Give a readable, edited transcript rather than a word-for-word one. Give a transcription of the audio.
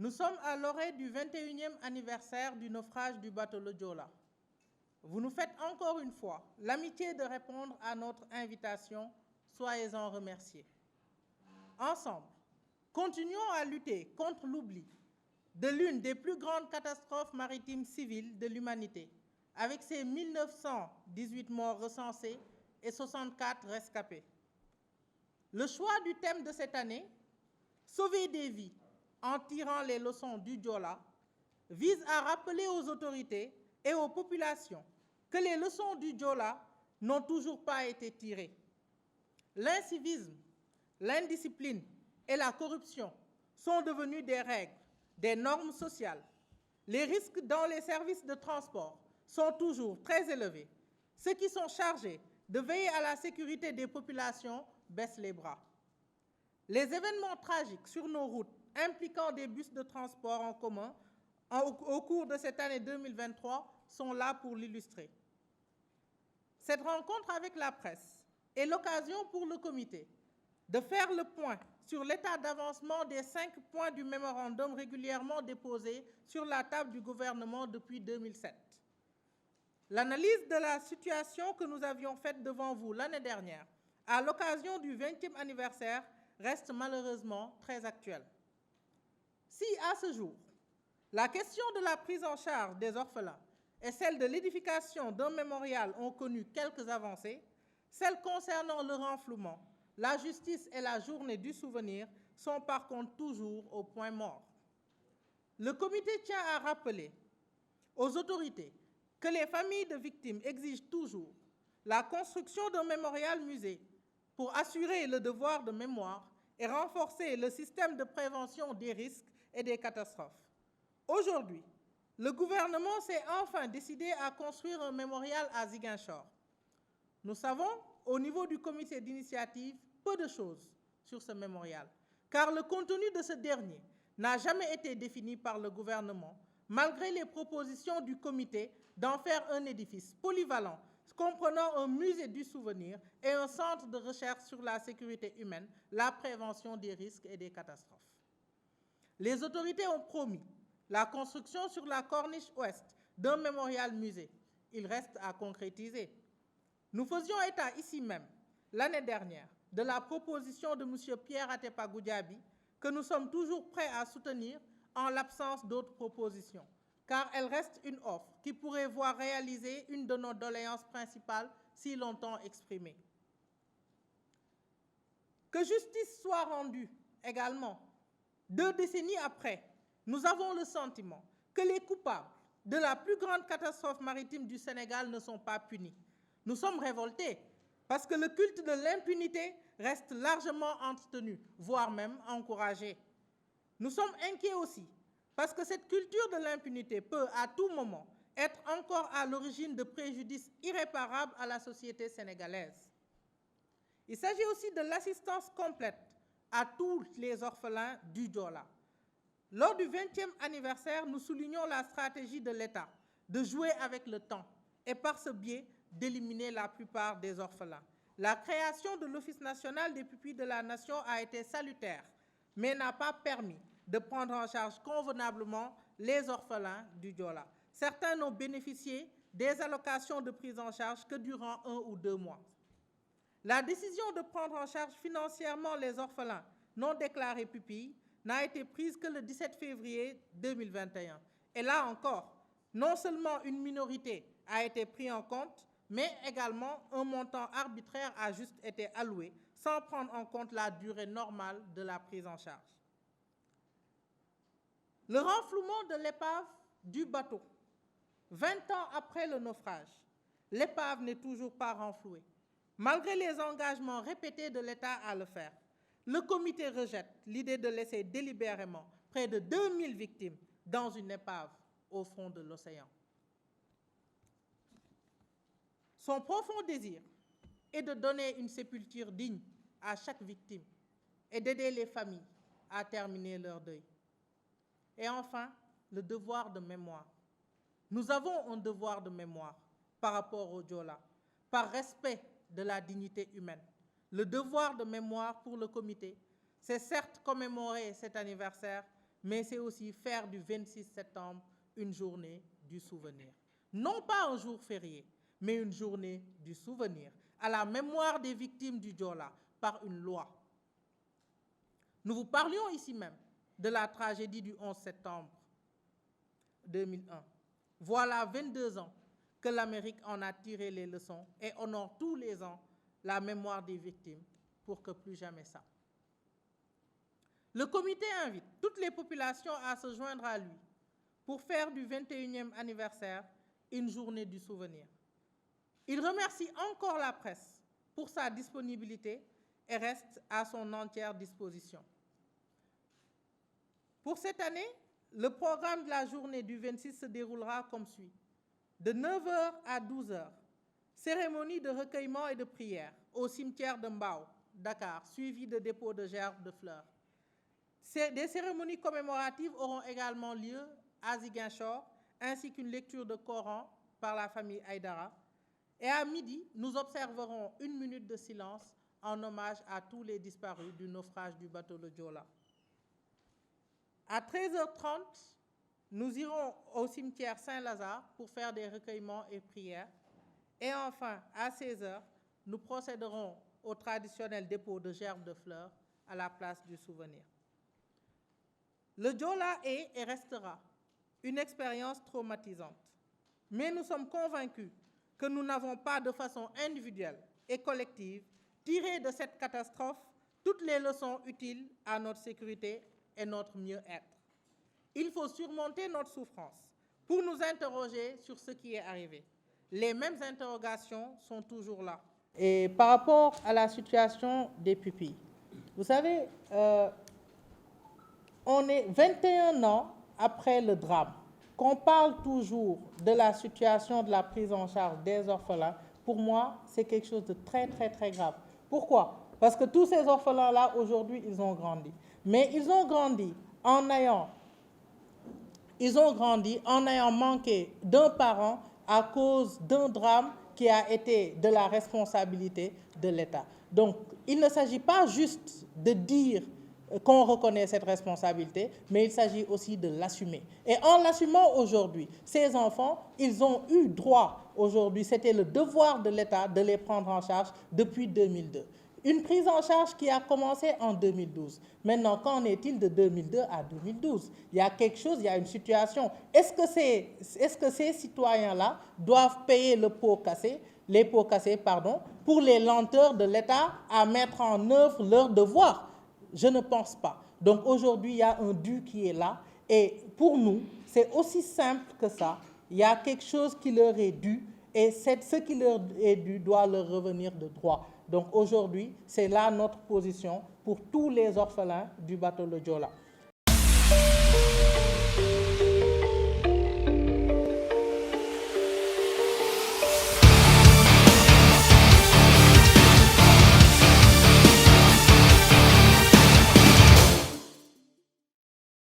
Nous sommes à l'orée du 21e anniversaire du naufrage du bateau le Joola. Vous nous faites encore une fois l'amitié de répondre à notre invitation. Soyez-en remerciés. Ensemble, continuons à lutter contre l'oubli de l'une des plus grandes catastrophes maritimes civiles de l'humanité, avec ses 1918 morts recensés et 64 rescapés. Le choix du thème de cette année, Sauver des vies en tirant les leçons du Joola, vise à rappeler aux autorités et aux populations que les leçons du Joola n'ont toujours pas été tirées. L'incivisme, l'indiscipline et la corruption sont devenus des règles, des normes sociales. Les risques dans les services de transport sont toujours très élevés. Ceux qui sont chargés de veiller à la sécurité des populations baissent les bras. Les événements tragiques sur nos routes impliquant des bus de transport en commun au cours de cette année 2023 sont là pour l'illustrer. Cette rencontre avec la presse est l'occasion pour le comité de faire le point sur l'état d'avancement des 5 points du mémorandum régulièrement déposé sur la table du gouvernement depuis 2007. L'analyse de la situation que nous avions faite devant vous l'année dernière, à l'occasion du 20e anniversaire, reste malheureusement très actuelle. Si, à ce jour, la question de la prise en charge des orphelins et celle de l'édification d'un mémorial ont connu quelques avancées, celles concernant le renflouement, la justice et la journée du souvenir sont par contre toujours au point mort. Le comité tient à rappeler aux autorités que les familles de victimes exigent toujours la construction d'un mémorial-musée pour assurer le devoir de mémoire et renforcer le système de prévention des risques et des catastrophes. Aujourd'hui, le gouvernement s'est enfin décidé à construire un mémorial à Ziguinchor. Nous savons, au niveau du comité d'initiative, peu de choses sur ce mémorial, car le contenu de ce dernier n'a jamais été défini par le gouvernement, malgré les propositions du comité d'en faire un édifice polyvalent, comprenant un musée du souvenir et un centre de recherche sur la sécurité humaine, la prévention des risques et des catastrophes. Les autorités ont promis la construction sur la corniche ouest d'un mémorial-musée. Il reste à concrétiser. Nous faisions état ici même, l'année dernière, de la proposition de M. Pierre Atepa Goudiaby, que nous sommes toujours prêts à soutenir en l'absence d'autres propositions, car elle reste une offre qui pourrait voir réaliser une de nos doléances principales si longtemps exprimées. Que justice soit rendue également. 2 décennies après, nous avons le sentiment que les coupables de la plus grande catastrophe maritime du Sénégal ne sont pas punis. Nous sommes révoltés parce que le culte de l'impunité reste largement entretenu, voire même encouragé. Nous sommes inquiets aussi parce que cette culture de l'impunité peut, à tout moment, être encore à l'origine de préjudices irréparables à la société sénégalaise. Il s'agit aussi de l'assistance complète à tous les orphelins du Joola. Lors du 20e anniversaire, nous soulignons la stratégie de l'État de jouer avec le temps et par ce biais d'éliminer la plupart des orphelins. La création de l'Office national des pupilles de la nation a été salutaire, mais n'a pas permis de prendre en charge convenablement les orphelins du Joola. Certains n'ont bénéficié des allocations de prise en charge que durant 1 ou 2 mois. La décision de prendre en charge financièrement les orphelins non déclarés pupilles n'a été prise que le 17 février 2021. Et là encore, non seulement une minorité a été prise en compte, mais également un montant arbitraire a juste été alloué, sans prendre en compte la durée normale de la prise en charge. Le renflouement de l'épave du bateau. 20 ans après le naufrage, l'épave n'est toujours pas renflouée, malgré les engagements répétés de l'État à le faire. Le comité rejette l'idée de laisser délibérément près de 2000 victimes dans une épave au fond de l'océan. Son profond désir est de donner une sépulture digne à chaque victime et d'aider les familles à terminer leur deuil. Et enfin, le devoir de mémoire. Nous avons un devoir de mémoire par rapport au Joola, par respect de la dignité humaine. Le devoir de mémoire pour le comité, c'est certes commémorer cet anniversaire, mais c'est aussi faire du 26 septembre une journée du souvenir. Non pas un jour férié, mais une journée du souvenir, à la mémoire des victimes du Joola par une loi. Nous vous parlions ici même de la tragédie du 11 septembre 2001. Voilà 22 ans que l'Amérique en a tiré les leçons et honore tous les ans la mémoire des victimes pour que plus jamais ça. Le comité invite toutes les populations à se joindre à lui pour faire du 21e anniversaire une journée du souvenir. Il remercie encore la presse pour sa disponibilité et reste à son entière disposition. Pour cette année, le programme de la journée du 26 se déroulera comme suit. De 9h à 12h, cérémonie de recueillement et de prière au cimetière de Mbao, Dakar, suivi de dépôt de gerbes de fleurs. Des cérémonies commémoratives auront également lieu à Ziguinchor, ainsi qu'une lecture de Coran par la famille Haïdara. Et à midi, nous observerons une minute de silence en hommage à tous les disparus du naufrage du bateau le Joola. À 13h30, nous irons au cimetière Saint-Lazare pour faire des recueillements et prières. Et enfin, à 16h, nous procéderons au traditionnel dépôt de gerbes de fleurs à la place du souvenir. Le Joola est et restera une expérience traumatisante. Mais nous sommes convaincus que nous n'avons pas de façon individuelle et collective tiré de cette catastrophe toutes les leçons utiles à notre sécurité et notre mieux-être. Il faut surmonter notre souffrance pour nous interroger sur ce qui est arrivé. Les mêmes interrogations sont toujours là. Et par rapport à la situation des pupilles, vous savez, on est 21 ans après le drame. Qu'on parle toujours de la situation de la prise en charge des orphelins, pour moi, c'est quelque chose de très, très, très grave. Pourquoi? Parce que tous ces orphelins-là, aujourd'hui, ils ont grandi. Mais ils ont grandi en ayant manqué d'un parent à cause d'un drame qui a été de la responsabilité de l'État. Donc, il ne s'agit pas juste de dire qu'on reconnaît cette responsabilité, mais il s'agit aussi de l'assumer. Et en l'assumant aujourd'hui, ces enfants, ils ont eu droit aujourd'hui, c'était le devoir de l'État de les prendre en charge depuis 2002. Une prise en charge qui a commencé en 2012. Maintenant, qu'en est-il de 2002 à 2012? Il y a quelque chose, il y a une situation. Est-ce que ces citoyens-là doivent payer les pots cassés, pour les lenteurs de l'État à mettre en œuvre leurs devoirs? Je ne pense pas. Donc aujourd'hui, il y a un dû qui est là. Et pour nous, c'est aussi simple que ça. Il y a quelque chose qui leur est dû. Et ce qui leur est dû doit leur revenir de droit. Donc aujourd'hui, c'est là notre position pour tous les orphelins du bateau le Joola.